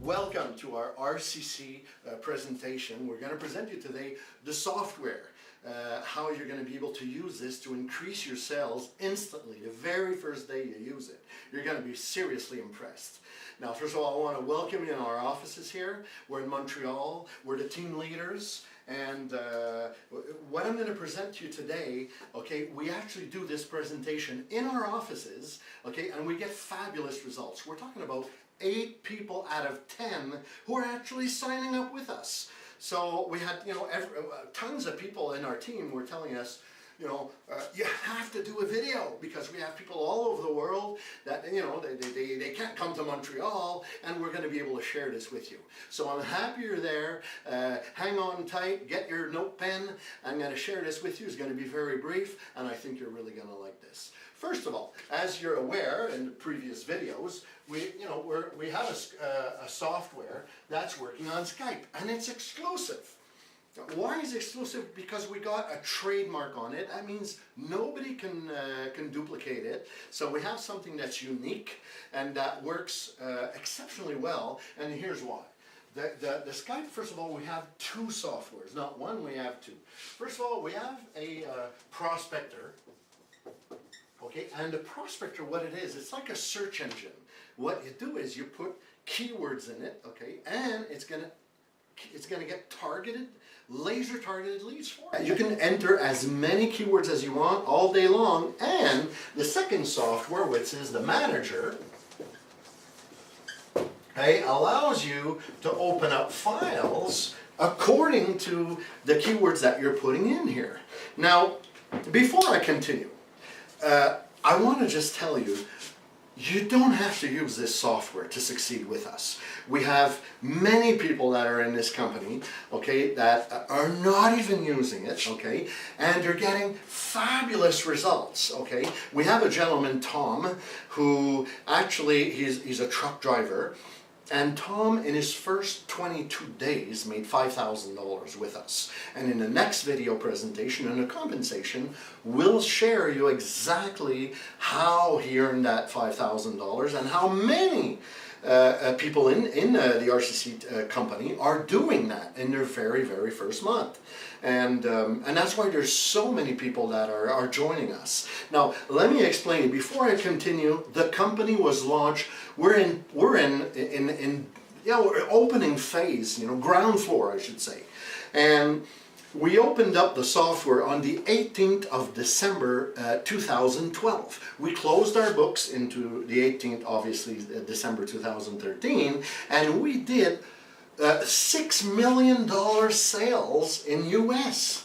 Welcome to our RCC presentation. We're going to present you today the software, how you're going to be able to use this to increase your sales instantly, the very first day you use it. You're going to be seriously impressed. Now, first of all, I want to welcome you in our offices here. We're in Montreal. We're the team leaders. And what I'm going to present to you today, okay, we actually do this presentation in our offices, okay, and we get fabulous results. We're talking about 8 people out of 10 who are actually signing up with us. So we had, tons of people in our team were telling us, you have to do a video because we have people all over the world that, they can't come to Montreal, and we're going to be able to share this with you. So I'm happy you're there. Hang on tight, get your note pen. I'm going to share this with you. It's going to be very brief, and I think you're really going to like this. First of all, as you're aware in the previous videos, we have a software that's working on Skype, and it's exclusive. Why is it exclusive? Because we got a trademark on it. That means nobody can duplicate it. So we have something that's unique and that works exceptionally well. And here's why. The Skype, first of all, we have 2 softwares. Not one, we have 2. First of all, we have a prospector. Okay, and the prospector, what it is, it's like a search engine. What you do is you put keywords in it, okay, and it's gonna get targeted, laser targeted leads for you. You can enter as many keywords as you want all day long, and the second software, which is the manager, okay, allows you to open up files according to the keywords that you're putting in here. Now, before I continue, I want to just tell you, you don't have to use this software to succeed with us. We have many people that are in this company, okay, that are not even using it, okay, and they're getting fabulous results, okay. We have a gentleman, Tom, who actually, he's a truck driver, and Tom, in his first 22 days, made $5,000 with us. And in the next video presentation, in the compensation, we'll share you exactly how he earned that $5,000 and how many people in the RCC company are doing that in their very, very first month. And that's why there's so many people that are joining us. Now, let me explain. Before I continue, the company was launched. We're in opening phase, ground floor, I should say. And we opened up the software on the 18th of December 2012. We closed our books into the 18th, obviously, December 2013, and we did $6 million sales in US.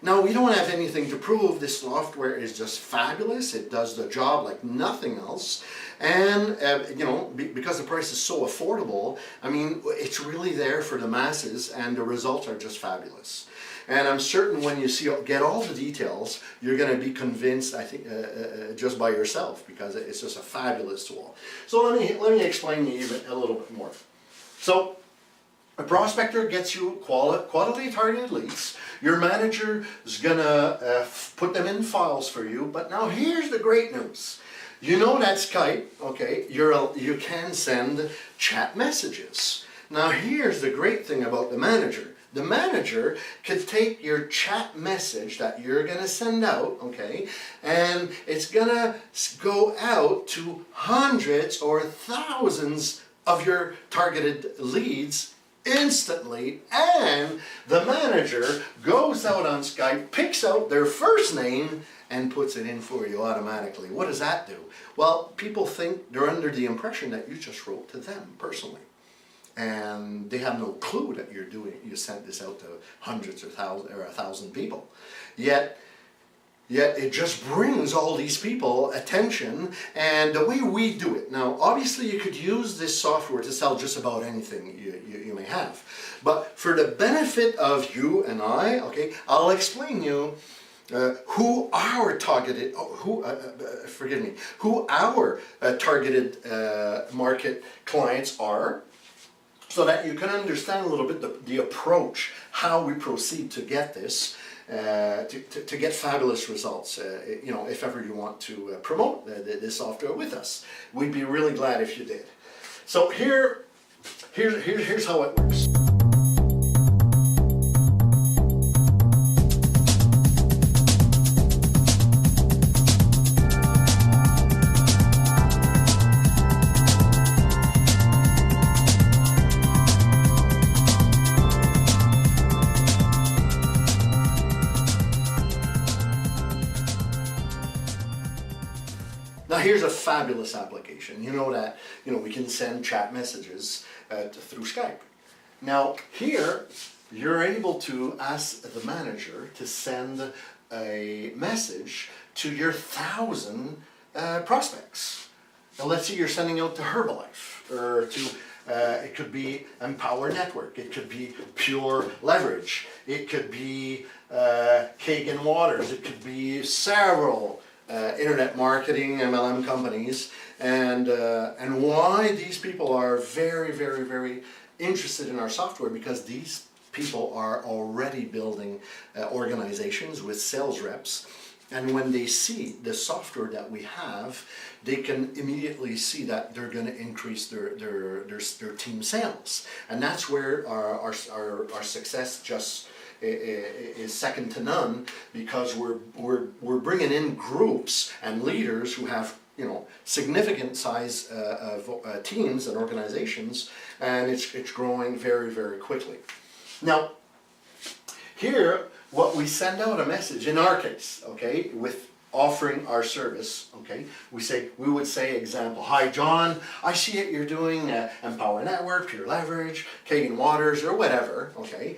Now, we don't have anything to prove. This software is just fabulous. It does the job like nothing else. And, because the price is so affordable, I mean, it's really there for the masses, and the results are just fabulous. And I'm certain when you get all the details, you're going to be convinced, I think, just by yourself, because it's just a fabulous tool. So let me explain to you even a little bit more. So, a prospector gets you quality targeted leads. Your manager is going to put them in files for you. But now here's the great news. You know that Skype, okay, you can send chat messages. Now here's the great thing about the manager. The manager could take your chat message that you're going to send out, okay, and it's going to go out to hundreds or thousands of your targeted leads instantly, and the manager goes out on Skype, picks out their first name, and puts it in for you automatically. What does that do? Well, people think they're under the impression that you just wrote to them personally. And they have no clue that you sent this out to hundreds or thousands or 1,000 people. Yet it just brings all these people attention, and the way we do it. Now, obviously you could use this software to sell just about anything you may have. But for the benefit of you and I, okay, I'll explain you who our targeted market clients are, so that you can understand a little bit the approach, how we proceed to get this, to get fabulous results. If ever you want to promote this software with us, we'd be really glad if you did. So here's how it works. Now here's a fabulous application. You know that we can send chat messages through Skype. Now here you're able to ask the manager to send a message to your 1,000 prospects. Now let's say you're sending out to Herbalife, or to it could be Empower Network, it could be Pure Leverage, it could be Kagan Waters, it could be several internet marketing MLM companies, and why these people are very, very, very interested in our software, because these people are already building organizations with sales reps, and when they see the software that we have, they can immediately see that they're going to increase their team sales, and that's where our success just is second to none, because we're bringing in groups and leaders who have significant size of teams and organizations, and it's growing very, very quickly. Now here, what we send out a message in our case, okay, with offering our service, okay, we would say, example, hi John, I see it, you're doing Empower Network, Pure Leverage, Kagan Waters, or whatever, okay,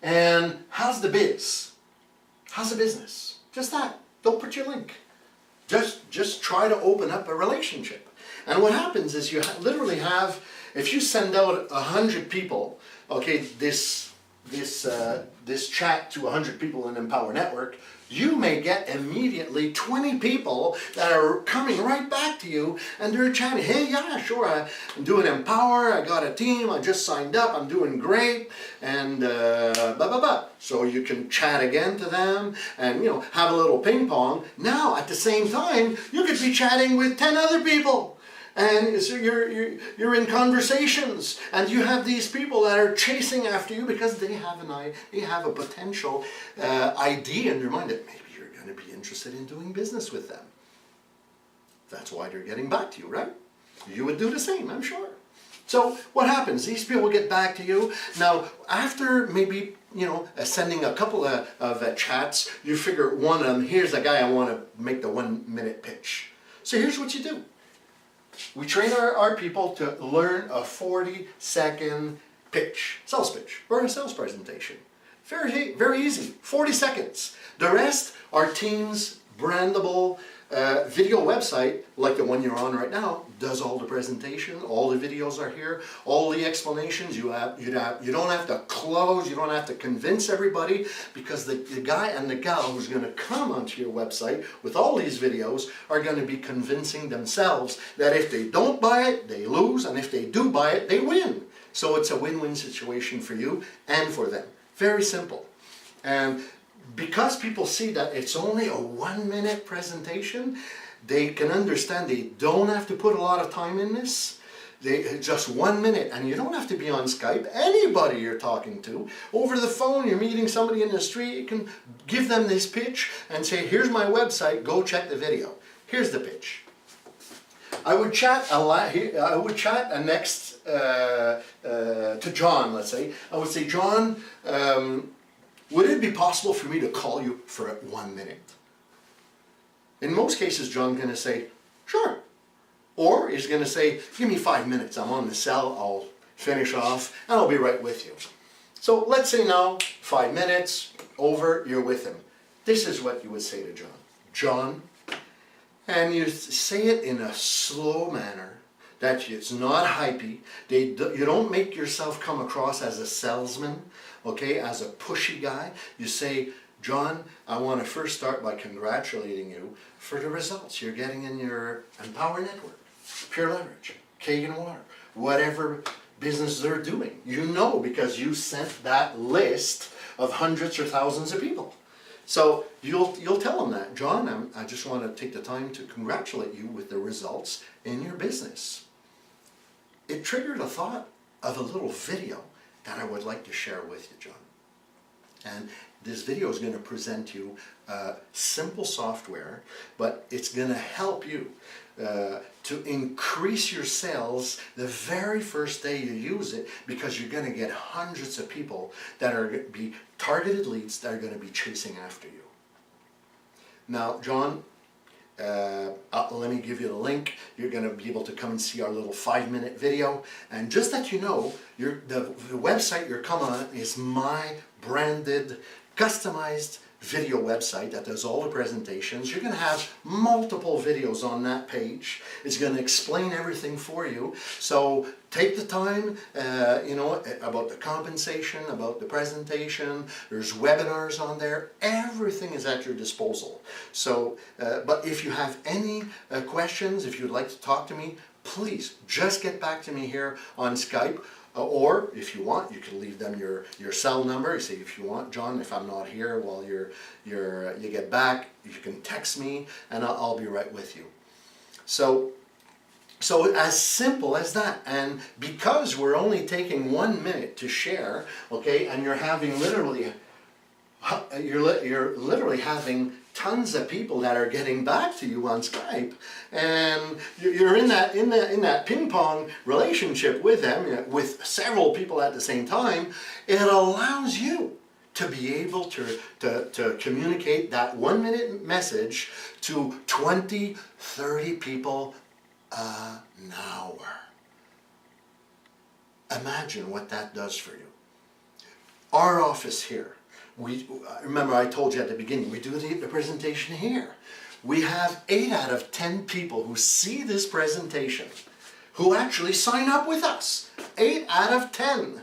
and how's the biz? How's the business? Just that. Don't put your link. Just try to open up a relationship. And what happens is you literally have, if you send out 100 people, okay, this chat to 100 people in Empower Network, you may get immediately 20 people that are coming right back to you, and they're chatting, hey, yeah, sure, I'm doing Empower, I got a team, I just signed up, I'm doing great, and blah, blah, blah. So you can chat again to them and, have a little ping pong. Now, at the same time, you could be chatting with 10 other people. And so you're in conversations, and you have these people that are chasing after you because they have a potential idea in their mind that maybe you're going to be interested in doing business with them. That's why they're getting back to you, right? You would do the same, I'm sure. So what happens? These people get back to you. Now, after maybe sending a couple of chats, you figure one of them, here's a guy I want to make the 1 minute pitch. So here's what you do. We train our people to learn a 40-second pitch, sales pitch, or a sales presentation. Very, very easy, 40 seconds. The rest are Teams brandable video website, like the one you're on right now, does all the presentation, all the videos are here, all the explanations. You don't have to close, you don't have to convince everybody, because the guy and the gal who's going to come onto your website with all these videos are going to be convincing themselves that if they don't buy it, they lose, and if they do buy it, they win. So it's a win-win situation for you and for them. Very simple. And because people see that it's only a 1 minute presentation, they can understand they don't have to put a lot of time in this. Just 1 minute, and you don't have to be on Skype. Anybody you're talking to, over the phone, you're meeting somebody in the street, you can give them this pitch and say, here's my website, go check the video. Here's the pitch. I would chat next to John, let's say. I would say, John, would it be possible for me to call you for 1 minute? In most cases, John's going to say, sure. Or he's going to say, give me 5 minutes. I'm on the cell. I'll finish off, and I'll be right with you. So let's say now, 5 minutes, over, you're with him. This is what you would say to John. John, and you say it in a slow manner, that it's not hypey. You don't make yourself come across as a salesman, okay, as a pushy guy. You say, John, I want to first start by congratulating you for the results you're getting in your Empower Network, Pure Leverage, Kagan Water, whatever business they're doing. You know, because you sent that list of hundreds or thousands of people. So you'll tell them that, John, I just want to take the time to congratulate you with the results in your business. it triggered a thought of a little video that I would like to share with you, John. And this video is going to present you simple software, but it's going to help you to increase your sales the very first day you use it, because you're going to get hundreds of people that are going to be targeted leads that are going to be chasing after you. Now, John, let me give you the link. You're going to be able to come and see our little 5-minute video. And just that you know, the website you're coming on is my branded, customized video website that does all the presentations. You're going to have multiple videos on that page. It's going to explain everything for you. So take the time, about the compensation, about the presentation. There's webinars on there. Everything is at your disposal. So, but if you have any questions, if you'd like to talk to me, please just get back to me here on Skype. Or if you want, you can leave them your cell number. You say, if you want, John, if I'm not here while you get back, you can text me and I'll be right with you. So as simple as that. And because we're only taking 1 minute to share, okay, and you're having you're literally having tons of people that are getting back to you on Skype, and you're in that ping pong relationship with them, with several people at the same time. It allows you to be able to communicate that 1 minute message to 20, 30 people an hour. Imagine what that does for you. Our office here, remember I told you at the beginning, we do the presentation here. We have 8 out of 10 people who see this presentation who actually sign up with us. 8 out of 10.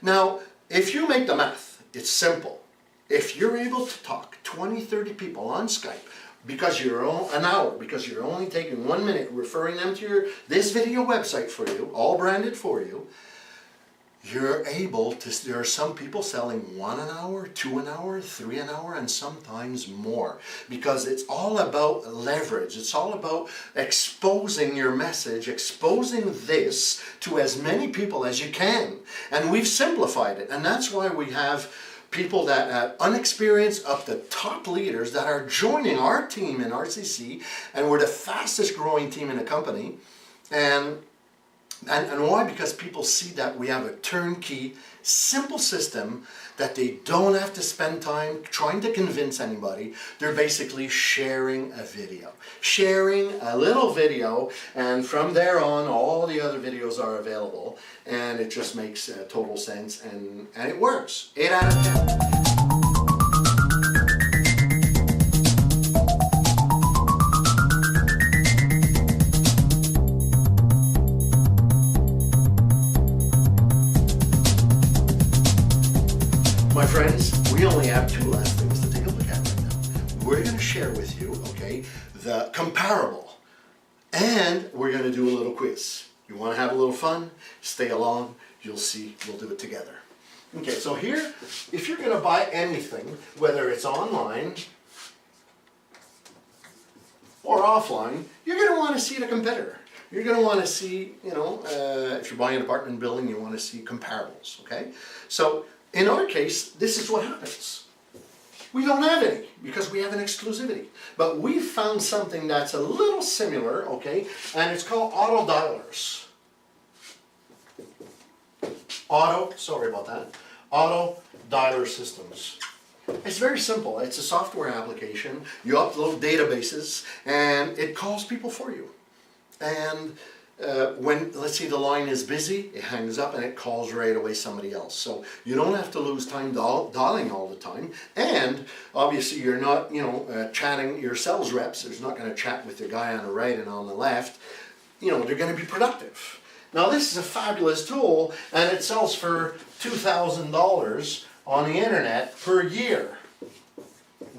Now, if you make the math, it's simple. If you're able to talk 20, 30 people on Skype, because you're an hour, because you're only taking 1 minute, referring them to this video website for you, all branded for you, you're able to, there are some people selling 1 an hour, 2 an hour, 3 an hour, and sometimes more. Because it's all about leverage. It's all about exposing your message, exposing this to as many people as you can. And we've simplified it. And that's why we have people that have unexperienced up to top leaders that are joining our team in RCC, and we're the fastest growing team in the company. And why? Because people see that we have a turnkey, simple system that they don't have to spend time trying to convince anybody. They're basically sharing a video. Sharing a little video, and from there on, all the other videos are available, and it just makes total sense, and it works. 8 out of 10. My friends, we only have 2 last things to take a look at right now. We're going to share with you, okay, the comparable, and we're going to do a little quiz. You want to have a little fun? Stay along. You'll see. We'll do it together. Okay, so here, if you're going to buy anything, whether it's online or offline, you're going to want to see the competitor. You're going to want to see, if you're buying an apartment building, you want to see comparables, okay? So, in our case, this is what happens. We don't have any because we have an exclusivity. But we found something that's a little similar, okay? And it's called auto dialers. Auto dialer systems. It's very simple. It's a software application. You upload databases and it calls people for you. And when, let's say, the line is busy, it hangs up and it calls right away somebody else. So you don't have to lose time dialing all the time. And obviously you're not, chatting your sales reps. There's not going to chat with the guy on the right and on the left. They're going to be productive. Now this is a fabulous tool, and it sells for $2,000 on the internet per year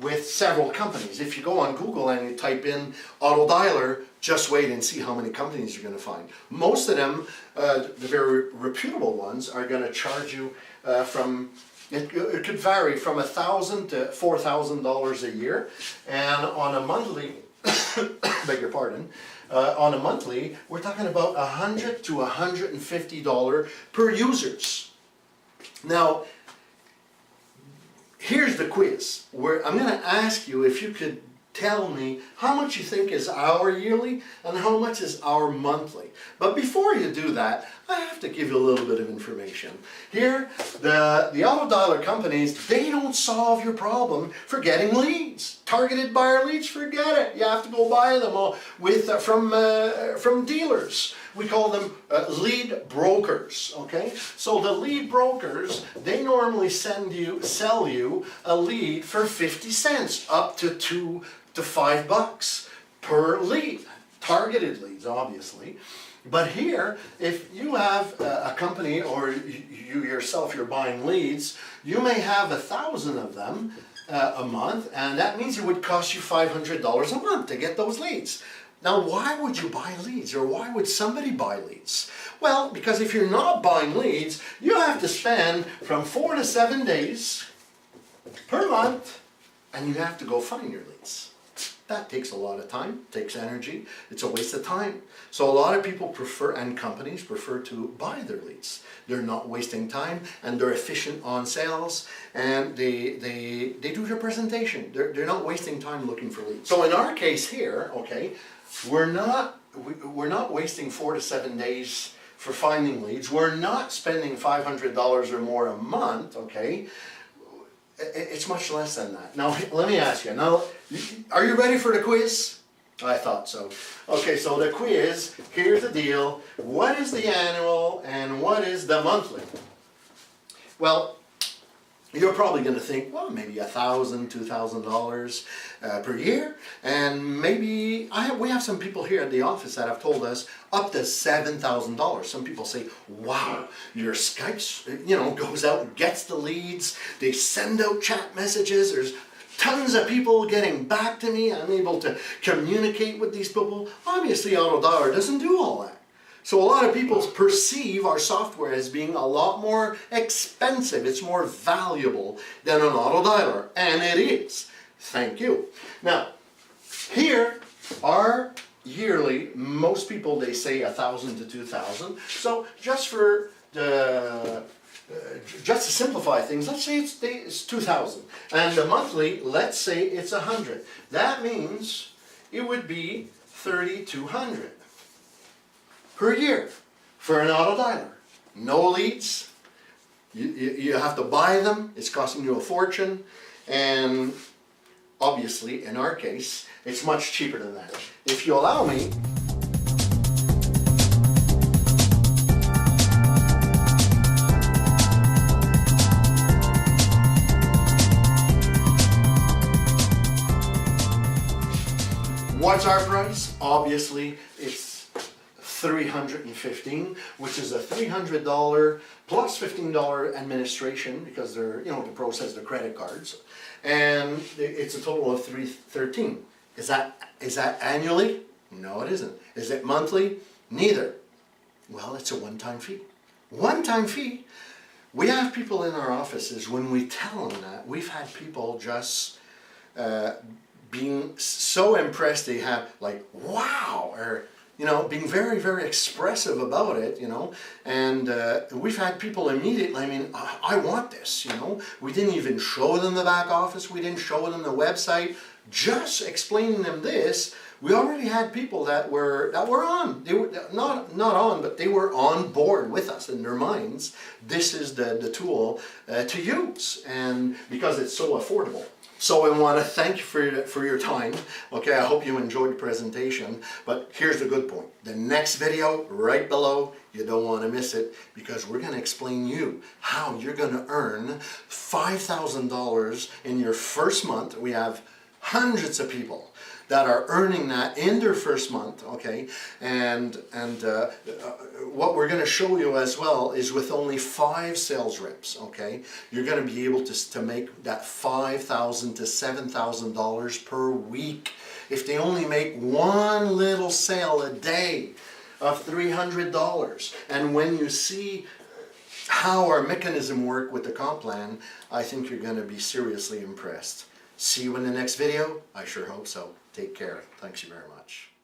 with several companies. If you go on Google and you type in auto dialer, just wait and see how many companies you're going to find. Most of them, the very reputable ones, are going to charge you it could vary from $1,000 to $4,000 a year, and on a monthly beg your pardon, on a monthly, we're talking about $100 to $150 per users. Now, here's the quiz, where I'm going to ask you if you could tell me how much you think is our yearly and how much is our monthly. But before you do that, I have to give you a little bit of information. Here, the auto dialer companies, they don't solve your problem for getting leads. Targeted buyer leads, forget it. You have to go buy them from dealers. We call them lead brokers, okay? So the lead brokers, they normally sell you a lead for 50 cents, up to $2 to $5 per lead. Targeted leads, obviously. But here, if you have a company or you yourself, you're buying leads, you may have 1,000 of them a month, and that means it would cost you $500 a month to get those leads. Now, why would you buy leads, or why would somebody buy leads? Well, because if you're not buying leads, you have to spend from 4 to 7 days per month, and you have to go find your leads. That takes a lot of time, takes energy, it's a waste of time. So a lot of people prefer, and companies prefer, to buy their leads. They're not wasting time, and they're efficient on sales, and they do their presentation. They're not wasting time looking for leads. So in our case here, okay, we're not wasting 4 to 7 days for finding leads. We're not spending $500 or more a month, okay? It's much less than that. Now, let me ask you, now, are you ready for the quiz? I thought so. Okay, so the quiz, here's the deal. What is the annual and what is the monthly? Well, you're probably going to think, well, maybe $1,000, $2,000 per year, and maybe we have some people here at the office that have told us up to $7,000. Some people say, wow, your Skype, goes out and gets the leads. They send out chat messages. There's tons of people getting back to me. I'm able to communicate with these people. Obviously, Auto Dialer doesn't do all that. So a lot of people perceive our software as being a lot more expensive. It's more valuable than an auto dialer, and it is. Thank you. Now, here are yearly, most people, they say 1,000 to 2,000. So just to simplify things, let's say it's 2,000. And the monthly, let's say it's 100. That means it would be 3,200. per year for an auto dialer. No leads, you have to buy them, it's costing you a fortune, and obviously in our case it's much cheaper than that. If you allow me, what's our price? Obviously it's $315, which is a $300 plus $15 administration because they're, to process the credit cards, and it's a total of $313. Is that annually? No, it isn't. Is it monthly? Neither. Well, it's a one-time fee. One-time fee. We have people in our offices, when we tell them that, we've had people just being so impressed, they have like, wow, or being very, very expressive about it, and we've had people immediately, I want this, we didn't even show them the back office, we didn't show them the website, just explaining them this, we already had people that were on, they were not on, but they were on board with us in their minds. This is the tool to use, and because it's so affordable. So I want to thank you for your time. Okay, I hope you enjoyed the presentation, but here's the good point. The next video right below, you don't want to miss it, because we're going to explain you how you're going to earn $5,000 in your first month. We have hundreds of people that are earning that in their first month, okay? And what we're going to show you as well is with only 5 sales reps, okay? You're going to be able to make that $5,000 to $7,000 per week. If they only make one little sale a day of $300. And when you see how our mechanism works with the comp plan, I think you're going to be seriously impressed. See you in the next video. I sure hope so. Take care. Thanks you very much.